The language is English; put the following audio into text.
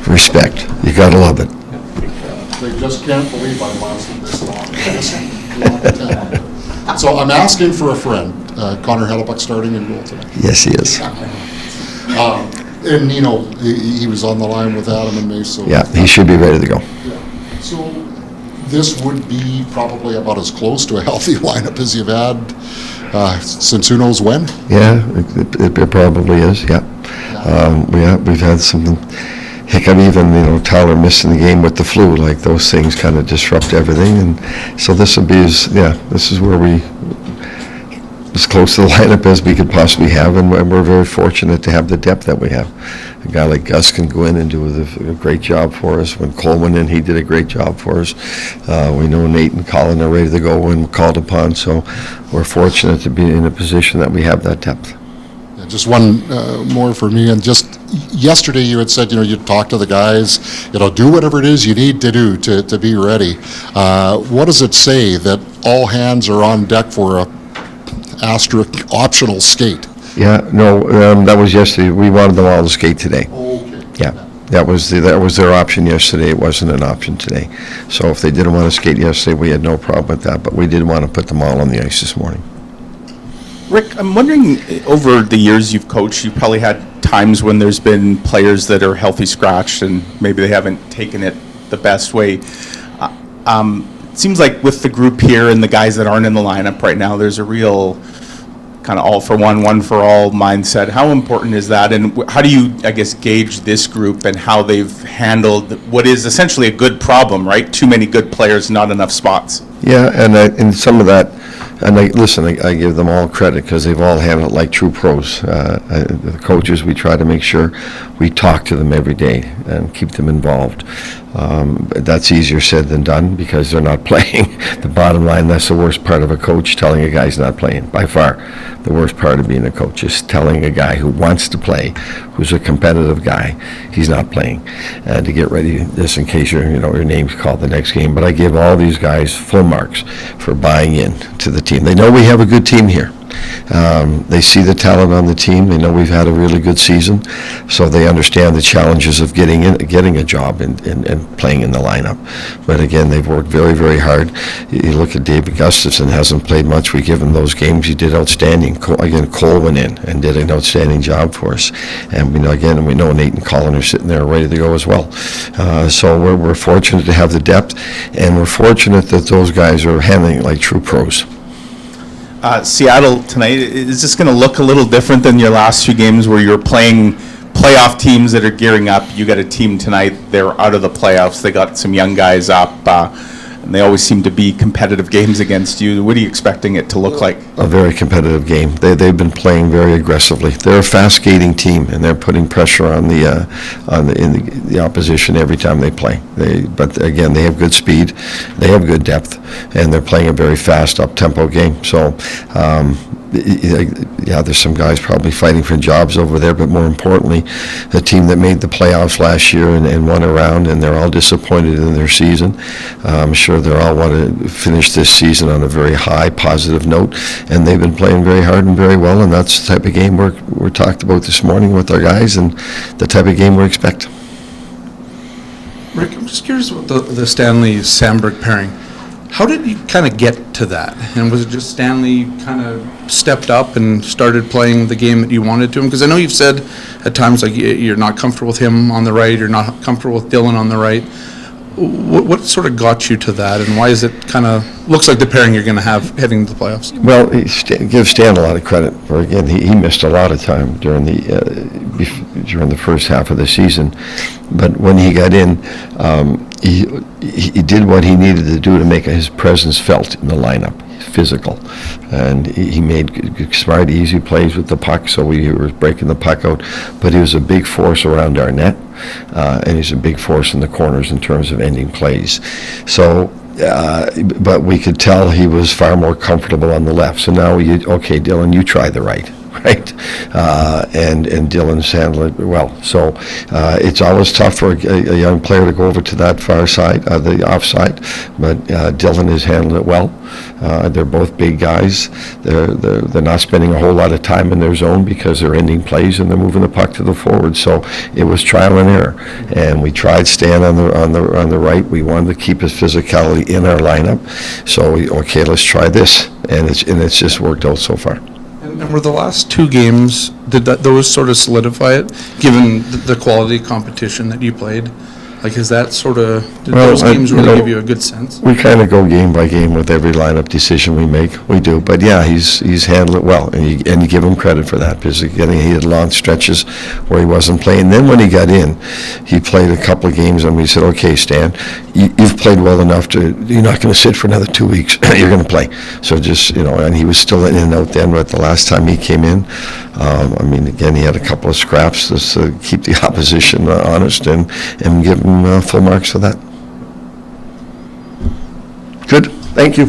Respect. You got to love it. They just can't believe I lasted this long. So I'm asking for a friend. Connor Hellebuyck starting in goal tonight. Yes, he is. And Nino, he was on the line with Adam and me. So Yeah, he should be ready to go. yeah. So this would be probably about as close to a healthy lineup as you've had since who knows when. Yeah, it probably is. Yeah, we've had some hiccup. Even Tyler missing the game with the flu. Like those things kind of disrupt everything, and so this will be this is where we as close to the lineup as we could possibly have, and we're very fortunate to have the depth that we have. A guy like Gus can go in and do a great job for us. When Cole went in, he did a great job for us. We know Nate and Colin are ready to go when we're called upon, so we're fortunate to be in a position that we have that depth. Yeah, just one more for me, and just yesterday you had said, you'd talk to the guys, do whatever it is you need to do to be ready. What does it say that all hands are on deck for a asterisk optional skate? Yeah, no, that was yesterday. We wanted them all to skate today. Okay. Yeah, that was their option yesterday. It wasn't an option today. So if they didn't want to skate yesterday, we had no problem with that. But we did want to put them all on the ice this morning. Rick, I'm wondering, over the years you've coached, you've probably had times when there's been players that are healthy scratched and maybe they haven't taken it the best way. It seems like with the group here and the guys that aren't in the lineup right now, there's a real kind of all for one for all mindset. How important is that, and how do you, I guess, gauge this group and how they've handled what is essentially a good problem, right? Too many good players, not enough spots. Yeah, and some of that, and I give them all credit because they've all handled it like true pros. The coaches, we try to make sure we talk to them every day and keep them involved. That's easier said than done because they're not playing. The bottom line, that's the worst part of a coach, telling a guy's not playing. By far, the worst part of being a coach is telling a guy who wants to play, who's a competitive guy, he's not playing. To get ready, just in case your name's called the next game. But I give all these guys full marks for buying in to the team. They know we have a good team here. They see the talent on the team. They know we've had a really good season, so they understand the challenges of getting a job and playing in the lineup. But again, they've worked very, very hard. You look at David Gustafson, hasn't played much. We give him those games. He did outstanding. Cole went in and did an outstanding job for us. And we know Nate and Colin are sitting there ready to go as well. So we're fortunate to have the depth, and we're fortunate that those guys are handling it like true pros. Seattle tonight, is this going to look a little different than your last few games where you're playing playoff teams that are gearing up? You got a team tonight, they're out of the playoffs, they got some young guys up, and they always seem to be competitive games against you. What are you expecting it to look like? A very competitive game. They've been playing very aggressively. They're a fast skating team, and they're putting pressure on the opposition every time they play. But again, they have good speed, they have good depth, and they're playing a very fast, up-tempo game. So, there's some guys probably fighting for jobs over there, but more importantly, the team that made the playoffs last year and won a round, and they're all disappointed in their season. I'm sure they all want to finish this season on a very high, positive note, and they've been playing very hard and very well, and that's the type of game we're talked about this morning with our guys, and the type of game we expect. Rick, I'm just curious about the Stanley-Samberg pairing. How did you kind of get to that? And was it just Stanley kind of stepped up and started playing the game that you wanted to him? Because I know you've said at times like you're not comfortable with him on the right, you're not comfortable with Dylan on the right. What sort of got you to that, and why is it kind of looks like the pairing you're going to have heading to the playoffs? Well, give Stan a lot of credit for, again, he missed a lot of time during the first half of the season, but when he got in, he did what he needed to do to make his presence felt in the lineup. Physical, and he made smart, easy plays with the puck, so we were breaking the puck out, but he was a big force around our net, and he's a big force in the corners in terms of ending plays. So but we could tell he was far more comfortable on the left. So now, okay, Dylan, you try the right. right? And Dylan's handled it well. So it's always tough for a young player to go over to that far side, the offside, but Dylan has handled it well. They're both big guys. They're not spending a whole lot of time in their zone because they're ending plays and they're moving the puck to the forward. So it was trial and error, and we tried Stan on the right. We wanted to keep his physicality in our lineup. So okay, let's try this, and it's just worked out so far. And were the last two games, did those sort of solidify it, given the quality competition that you played? Like, is that sort of, did those games really give you a good sense? We kind of go game by game with every lineup decision we make. We do, but yeah, he's handled it well, and you give him credit for that, because again, he had long stretches where he wasn't playing. Then when he got in, he played a couple of games, and we said, okay, Stan, you've played well enough you're not going to sit for another 2 weeks. You're going to play. So just, and he was still in and out then, but the last time he came in, again, he had a couple of scraps just to keep the opposition honest and give him full marks for that. Good. Thank you.